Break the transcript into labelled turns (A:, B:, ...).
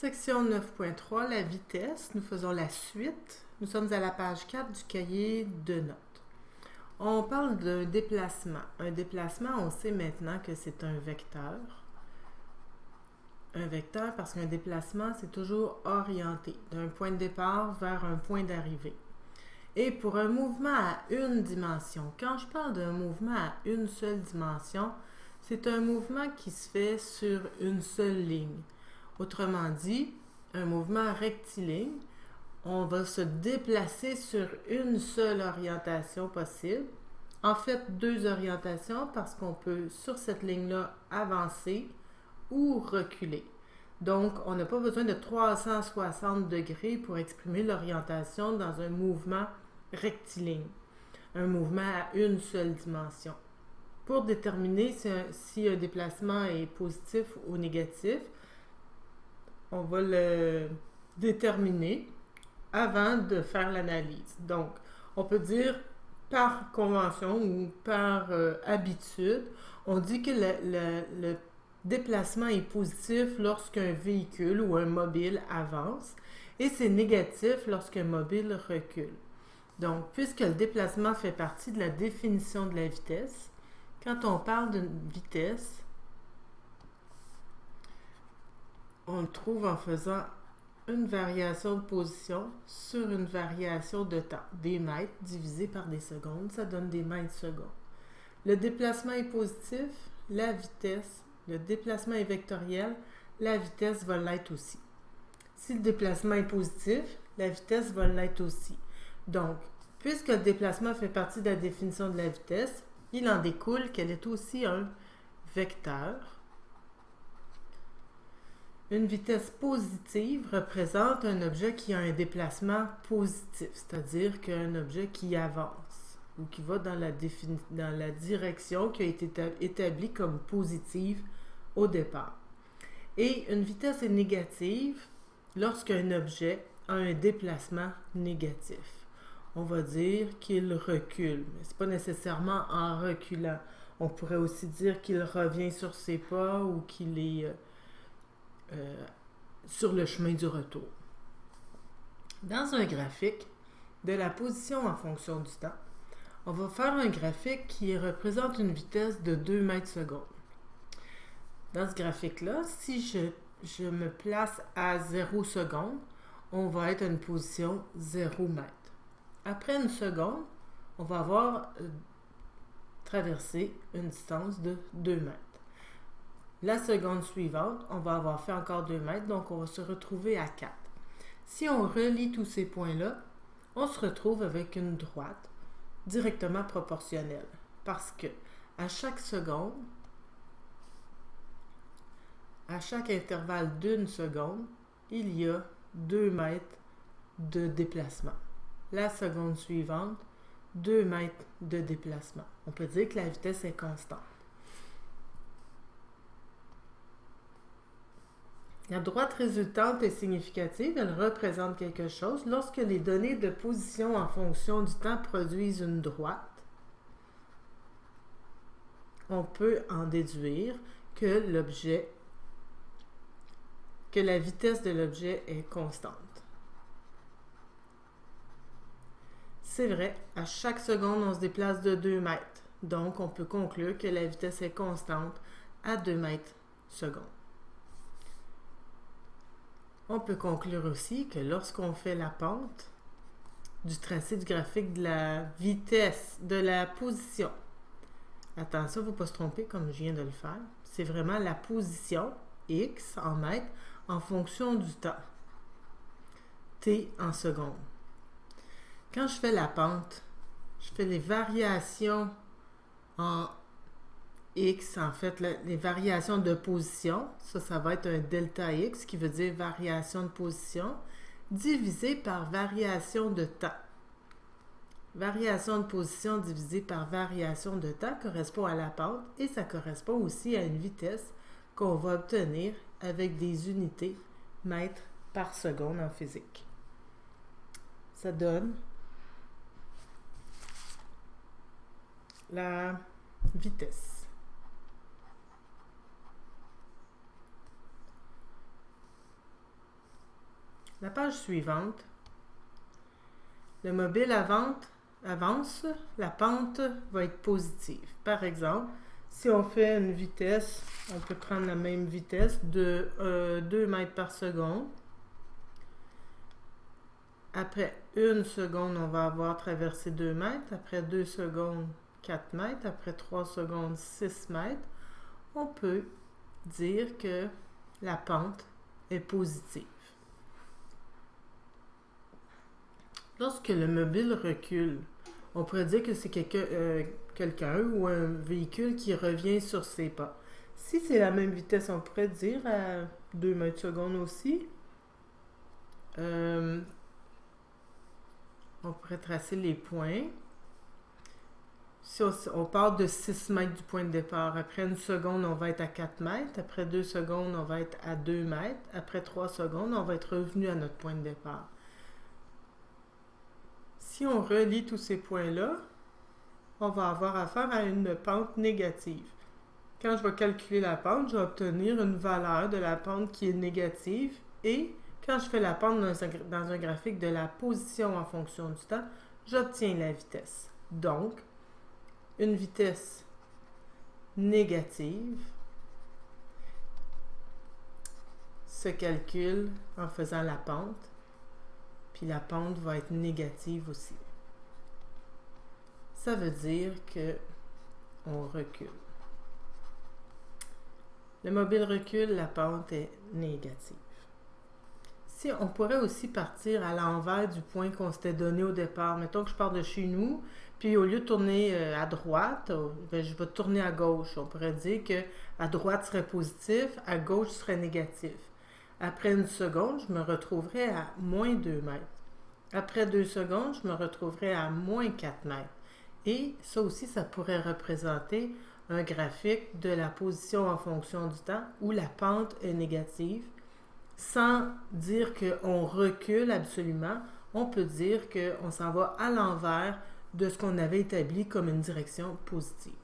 A: Section 9.3, la vitesse. Nous faisons la suite. Nous sommes à la page 4 du cahier de notes. On parle d'un déplacement. Un déplacement, on sait maintenant que c'est un vecteur. Un vecteur parce qu'un déplacement, c'est toujours orienté d'un point de départ vers un point d'arrivée. Et pour un mouvement à une dimension, quand je parle d'un mouvement à une seule dimension, c'est un mouvement qui se fait sur une seule ligne. Autrement dit, un mouvement rectiligne, on va se déplacer sur une seule orientation possible. En fait, deux orientations parce qu'on peut, sur cette ligne-là, avancer ou reculer. Donc, on n'a pas besoin de 360 degrés pour exprimer l'orientation dans un mouvement rectiligne, un mouvement à une seule dimension. Pour déterminer si un déplacement est positif ou négatif, on va le déterminer avant de faire l'analyse. Donc, on peut dire par convention ou par habitude, on dit que le déplacement est positif lorsqu'un véhicule ou un mobile avance et c'est négatif lorsqu'un mobile recule. Donc, puisque le déplacement fait partie de la définition de la vitesse, quand on parle d'une vitesse, on le trouve en faisant une variation de position sur une variation de temps. Des mètres divisé par des secondes, ça donne des mètres secondes. Le déplacement est positif, la vitesse, le déplacement est vectoriel, la vitesse va l'être aussi. Si le déplacement est positif, la vitesse va l'être aussi. Donc, puisque le déplacement fait partie de la définition de la vitesse, il en découle qu'elle est aussi un vecteur. Une vitesse positive représente un objet qui a un déplacement positif, c'est-à-dire qu'un objet qui avance ou qui va dans la direction qui a été établie comme positive au départ. Et une vitesse est négative lorsqu'un objet a un déplacement négatif. On va dire qu'il recule, mais ce n'est pas nécessairement en reculant. On pourrait aussi dire qu'il revient sur ses pas ou qu'il est sur le chemin du retour. Dans un graphique de la position en fonction du temps, on va faire un graphique qui représente une vitesse de 2 mètres secondes. Dans ce graphique-là, si je me place à 0 secondes, on va être à une position 0 mètre. Après une seconde, on va avoir traversé une distance de 2 mètres. La seconde suivante, on va avoir fait encore 2 mètres, donc on va se retrouver à 4. Si on relie tous ces points-là, on se retrouve avec une droite directement proportionnelle. Parce que à chaque seconde, à chaque intervalle d'une seconde, il y a 2 mètres de déplacement. La seconde suivante, 2 mètres de déplacement. On peut dire que la vitesse est constante. La droite résultante est significative, elle représente quelque chose. Lorsque les données de position en fonction du temps produisent une droite, on peut en déduire que la vitesse de l'objet est constante. C'est vrai, à chaque seconde, on se déplace de 2 mètres. Donc, on peut conclure que la vitesse est constante à 2 mètres secondes. On peut conclure aussi que lorsqu'on fait la pente du tracé du graphique de la vitesse, de la position, attention, il ne faut pas se tromper comme je viens de le faire, c'est vraiment la position, x en mètres, en fonction du temps, t en secondes. Quand je fais la pente, je fais les variations en x, en fait, les variations de position, ça va être un delta x, qui veut dire variation de position, divisé par variation de temps. Variation de position divisée par variation de temps correspond à la pente et ça correspond aussi à une vitesse qu'on va obtenir avec des unités mètres par seconde en physique. Ça donne la vitesse. La page suivante, le mobile avance, la pente va être positive. Par exemple, si on fait une vitesse, on peut prendre la même vitesse de 2 mètres par seconde. Après 1 seconde, on va avoir traversé 2 mètres. Après 2 secondes, 4 mètres. Après 3 secondes, 6 mètres. On peut dire que la pente est positive. Lorsque le mobile recule, on pourrait dire que c'est quelqu'un ou un véhicule qui revient sur ses pas. Si c'est la même vitesse, on pourrait dire à 2 mètres secondes aussi. On pourrait tracer les points. Si on part de 6 mètres du point de départ, après 1 seconde, on va être à 4 mètres. Après 2 secondes, on va être à 2 mètres. Après 3 secondes, on va être revenu à notre point de départ. Si on relie tous ces points-là, on va avoir affaire à une pente négative. Quand je vais calculer la pente, je vais obtenir une valeur de la pente qui est négative et quand je fais la pente dans un graphique de la position en fonction du temps, j'obtiens la vitesse. Donc, une vitesse négative se calcule en faisant la pente, puis la pente va être négative aussi. Ça veut dire que on recule. Le mobile recule, la pente est négative. Si on pourrait aussi partir à l'envers du point qu'on s'était donné au départ. Mettons que je pars de chez nous, puis au lieu de tourner à droite, je vais tourner à gauche. On pourrait dire que à droite serait positif, à gauche serait négatif. Après 1 seconde, je me retrouverai à moins 2 mètres. Après 2 secondes, je me retrouverai à moins 4 mètres. Et ça aussi, ça pourrait représenter un graphique de la position en fonction du temps où la pente est négative. Sans dire qu'on recule absolument, on peut dire qu'on s'en va à l'envers de ce qu'on avait établi comme une direction positive.